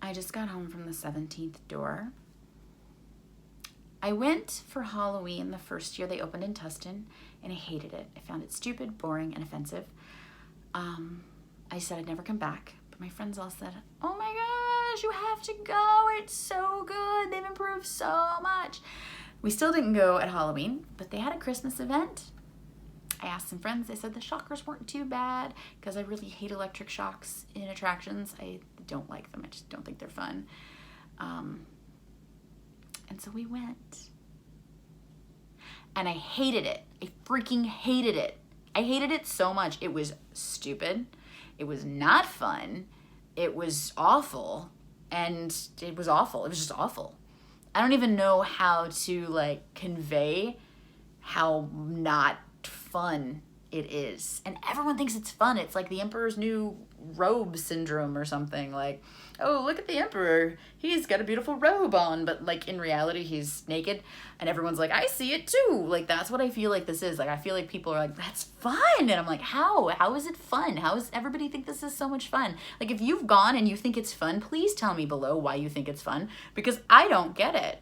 I just got home from the 17th door. I went for Halloween the first year they opened in Tustin, and I hated it. I found it stupid, boring, and offensive. I said I'd never come back, but my friends all said, oh my gosh, you have to go. It's so good. They've improved so much. We still didn't go at Halloween, but they had a Christmas event. I asked some friends, they said the shockers weren't too bad because I really hate electric shocks in attractions. I don't like them. I just don't think they're fun. And so we went. And I hated it. I freaking hated it. I hated it so much. It was stupid. It was not fun. It was awful. And it was awful. It was just awful. I don't even know how to like convey how not fun it is. And everyone thinks it's fun. It's like the Emperor's New Robe syndrome or something. Like, oh, look at the Emperor. He's got a beautiful robe on. But like in reality, he's naked. And everyone's like, I see it too. Like, that's what I feel like this is. Like, I feel like people are like, that's fun. And I'm like, how? How is it fun? How does everybody think this is so much fun? Like, if you've gone and you think it's fun, please tell me below why you think it's fun. Because I don't get it.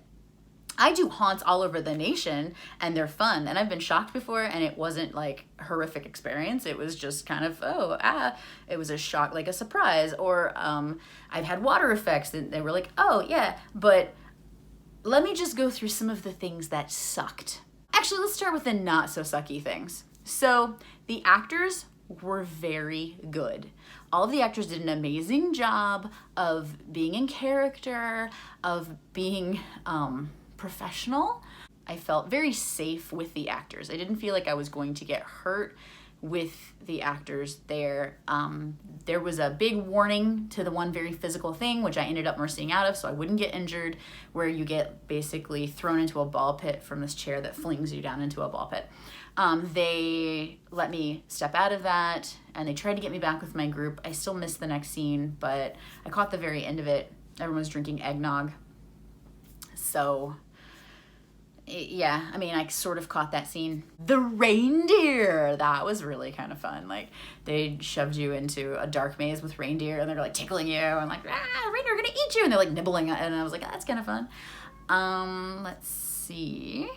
I do haunts all over the nation and they're fun. And I've been shocked before and it wasn't like a horrific experience. It was just kind of, it was a shock, like a surprise. Or I've had water effects and they were like, oh yeah, but let me just go through some of the things that sucked. Actually, let's start with the not so sucky things. So the actors were very good. All of the actors did an amazing job of being in character, of being, professional. I felt very safe with the actors. I didn't feel like I was going to get hurt with the actors there. There was a big warning to the one very physical thing, which I ended up mercying out of so I wouldn't get injured, where you get basically thrown into a ball pit from this chair that flings you down into a ball pit. They let me step out of that and they tried to get me back with my group. I still missed the next scene, but I caught the very end of it. Everyone was drinking eggnog. So yeah, I mean, I sort of caught that scene. The reindeer, that was really kind of fun. Like, they shoved you into a dark maze with reindeer, and they're like tickling you, and like, reindeer are gonna eat you, and they're like nibbling, and I was like, that's kind of fun. Let's see.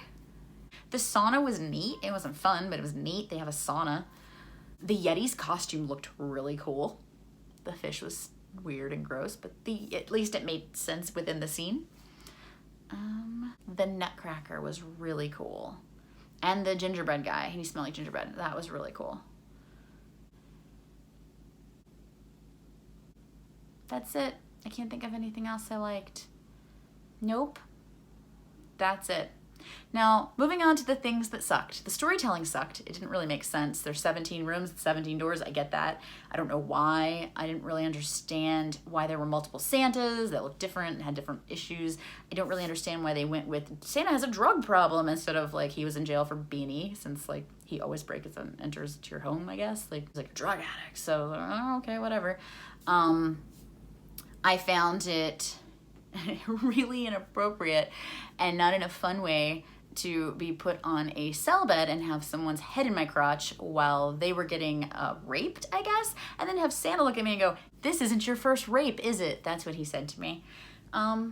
The sauna was neat. It wasn't fun, but it was neat. They have a sauna. The Yeti's costume looked really cool. The fish was weird and gross, but at least it made sense within the scene. The Nutcracker was really cool. And the gingerbread guy, he smelled like gingerbread. That was really cool. That's it. I can't think of anything else I liked. Nope. That's it. Now, moving on to the things that sucked. The storytelling sucked. It didn't really make sense. There's 17 rooms, 17 doors. I get that. I don't know why. I didn't really understand why there were multiple Santas that looked different and had different issues. I don't really understand why they went with Santa has a drug problem instead of like he was in jail for Beanie, since like he always breaks and enters to your home, I guess. Like he's like a drug addict. So, okay, whatever. I found it really inappropriate and not in a fun way to be put on a cell bed and have someone's head in my crotch while they were getting raped, I guess, and then have Santa look at me and go, this isn't your first rape, is it? That's what he said to me. I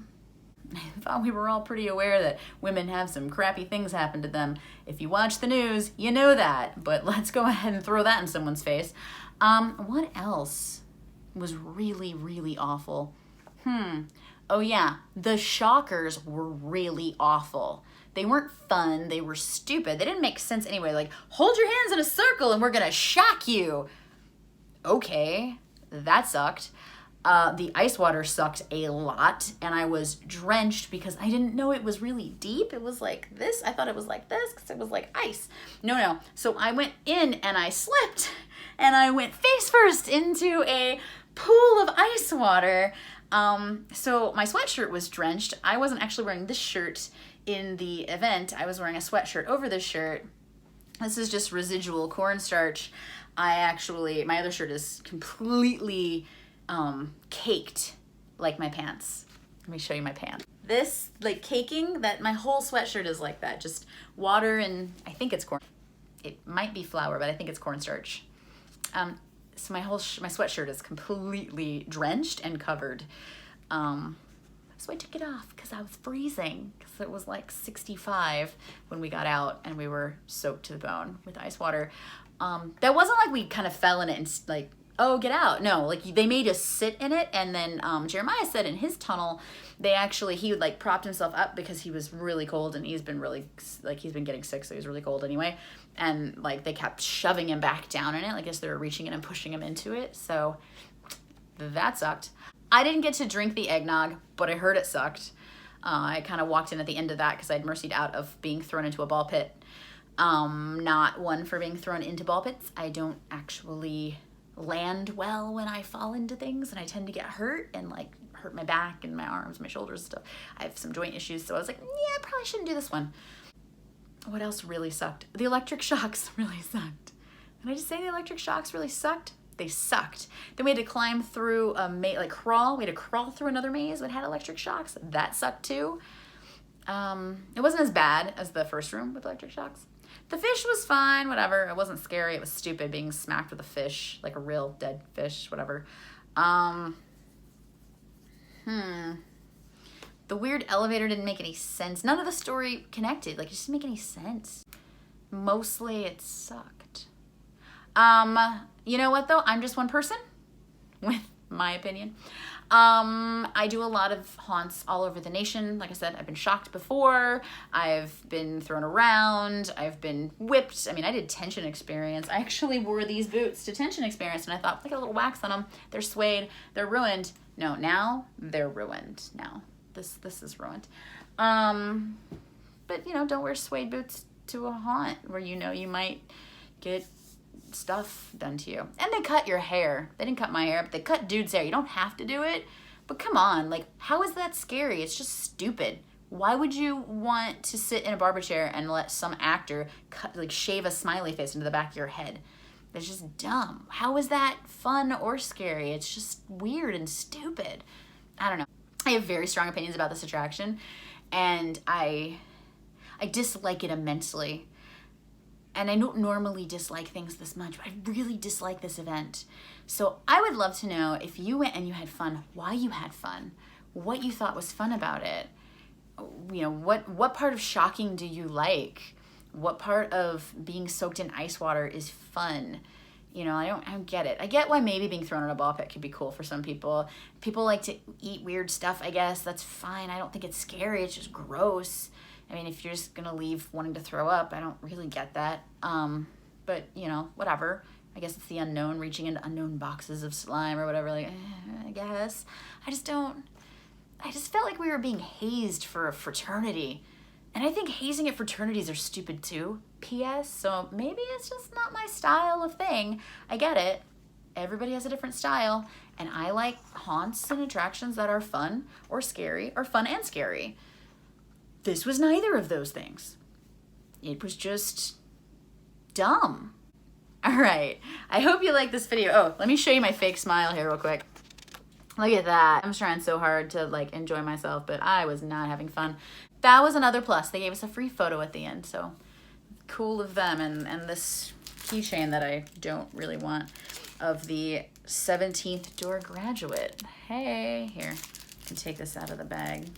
thought we were all pretty aware that women have some crappy things happen to them. If you watch the news, you know that, but let's go ahead and throw that in someone's face. What else was really, really awful? Oh yeah, the shockers were really awful. They weren't fun, they were stupid. They didn't make sense anyway. Like, hold your hands in a circle and we're gonna shock you. Okay, that sucked. The ice water sucked a lot and I was drenched because I didn't know it was really deep. It was like this. I thought it was like this because it was like ice. No. So I went in and I slipped and I went face first into a pool of ice water. So my sweatshirt was drenched. I wasn't actually wearing this shirt in the event. I was wearing a sweatshirt over this shirt. This is just residual cornstarch. My other shirt is completely caked like my pants. Let me show you my pants. This, like caking, that my whole sweatshirt is like that. Just water and I think it's corn. It might be flour, but I think it's cornstarch. So my sweatshirt is completely drenched and covered. So I took it off because I was freezing, because it was like 65 when we got out and we were soaked to the bone with ice water. That wasn't like we kind of fell in it and like, oh, get out. No, like they made us sit in it. And then Jeremiah said in his tunnel, he would like propped himself up because he was really cold, and he's been getting sick, so he was really cold anyway. And like they kept shoving him back down in it. I guess they were reaching in and pushing him into it. So that sucked. I didn't get to drink the eggnog, but I heard it sucked. I kind of walked in at the end of that because I'd mercied out of being thrown into a ball pit. Not one for being thrown into ball pits. I don't actually land well when I fall into things, and I tend to get hurt and like hurt my back and my arms, my shoulders and stuff. I have some joint issues, so I was like, yeah, I probably shouldn't do this one. What else really sucked? The electric shocks really sucked. Can I just say the electric shocks really sucked? They sucked. Then we had to climb through a maze, like crawl. We had to crawl through another maze that had electric shocks. That sucked too. It wasn't as bad as the first room with electric shocks. The fish was fine, whatever. It wasn't scary. It was stupid being smacked with a fish, like a real dead fish, whatever. The weird elevator didn't make any sense. None of the story connected. Like, it just didn't make any sense. Mostly it sucked. You know what though? I'm just one person with my opinion. I do a lot of haunts all over the nation. Like I said, I've been shocked before. I've been thrown around. I've been whipped. I mean, I did Tension Experience. I actually wore these boots to Tension Experience, and I thought, look at a little wax on them. They're suede. They're ruined. No, now they're ruined. Now this is ruined. But you know, don't wear suede boots to a haunt where you know you might get stuff done to you. And they cut your hair. They didn't cut my hair, but they cut dude's hair. You don't have to do it, but come on, like, how is that scary? It's just stupid. Why would you want to sit in a barber chair and let some actor shave a smiley face into the back of your head? It's just dumb. How is that fun or scary? It's just weird and stupid. I don't know. I have very strong opinions about this attraction, and I dislike it immensely. And I don't normally dislike things this much, but I really dislike this event. So I would love to know, if you went and you had fun, why you had fun, what you thought was fun about it. You know, what part of shocking do you like? What part of being soaked in ice water is fun? You know, I don't get it. I get why maybe being thrown in a ball pit could be cool for some people. People like to eat weird stuff, I guess. That's fine. I don't think it's scary. It's just gross. I mean, if you're just going to leave wanting to throw up, I don't really get that. But, you know, whatever. I guess it's the unknown, reaching into unknown boxes of slime or whatever. Like, I guess. I just felt like we were being hazed for a fraternity. And I think hazing at fraternities are stupid too. P.S. So maybe it's just not my style of thing. I get it. Everybody has a different style. And I like haunts and attractions that are fun or scary, or fun and scary. This was neither of those things. It was just dumb. All right. I hope you like this video. Oh, let me show you my fake smile here real quick. Look at that. I'm trying so hard to like enjoy myself, but I was not having fun. That was another plus. They gave us a free photo at the end, so cool of them. And this keychain that I don't really want of the 17th door graduate. Hey, here. I can take this out of the bag.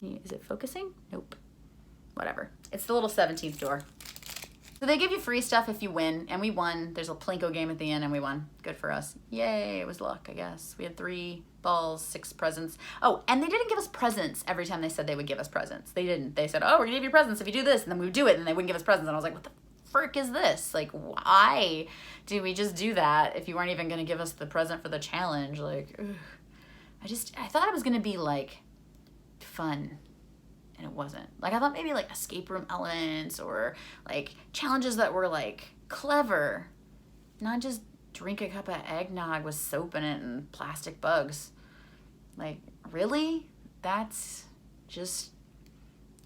Is it focusing? Nope. Whatever. It's the little 17th door. So they give you free stuff if you win, and we won. There's a Plinko game at the end, and we won. Good for us. Yay, it was luck, I guess. We had 3 balls, 6 presents. Oh, and they didn't give us presents every time they said they would give us presents. They didn't. They said, oh, we're gonna give you presents if you do this, and then we would do it, and they wouldn't give us presents. And I was like, what the frick is this? Like, why do we just do that if you weren't even gonna give us the present for the challenge? Like, ugh. I thought it was gonna be like fun, and it wasn't. Like, I thought maybe like escape room elements or like challenges that were like clever, not just drink a cup of eggnog with soap in it and plastic bugs. Like, really? That's just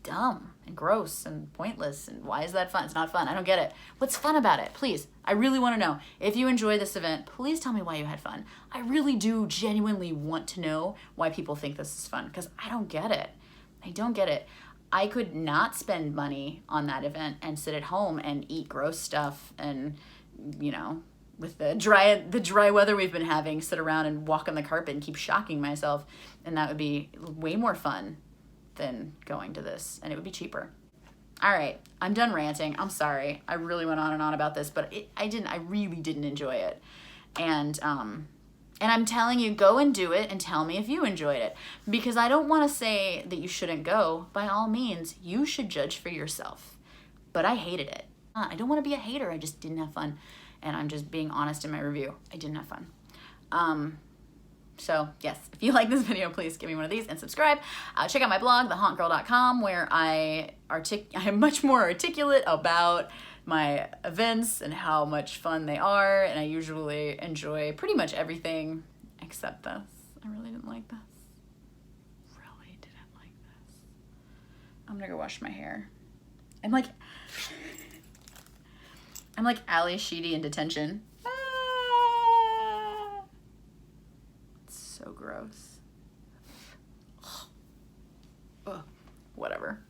dumb and gross and pointless. And why is that fun? It's not fun. I don't get it. What's fun about it? Please, I really want to know. If you enjoyed this event, please tell me why you had fun. I really do genuinely want to know why people think this is fun, because I don't get it. I don't get it. I could not spend money on that event and sit at home and eat gross stuff and, you know, with the dry weather we've been having, sit around and walk on the carpet and keep shocking myself. And that would be way more fun than going to this, and it would be cheaper. All right, I'm done ranting. I'm sorry. I really went on and on about this, but I really didn't enjoy it. And I'm telling you, go and do it and tell me if you enjoyed it. Because I don't want to say that you shouldn't go. By all means, you should judge for yourself. But I hated it. I don't want to be a hater. I just didn't have fun. And I'm just being honest in my review. I didn't have fun. So yes, if you like this video, please give me one of these and subscribe. Check out my blog, thehauntgirl.com, where I am much more articulate about my events and how much fun they are. And I usually enjoy pretty much everything except this. I really didn't like this. Really didn't like this. I'm gonna go wash my hair. I'm like Ali Sheedy in detention. So gross. Ugh, whatever.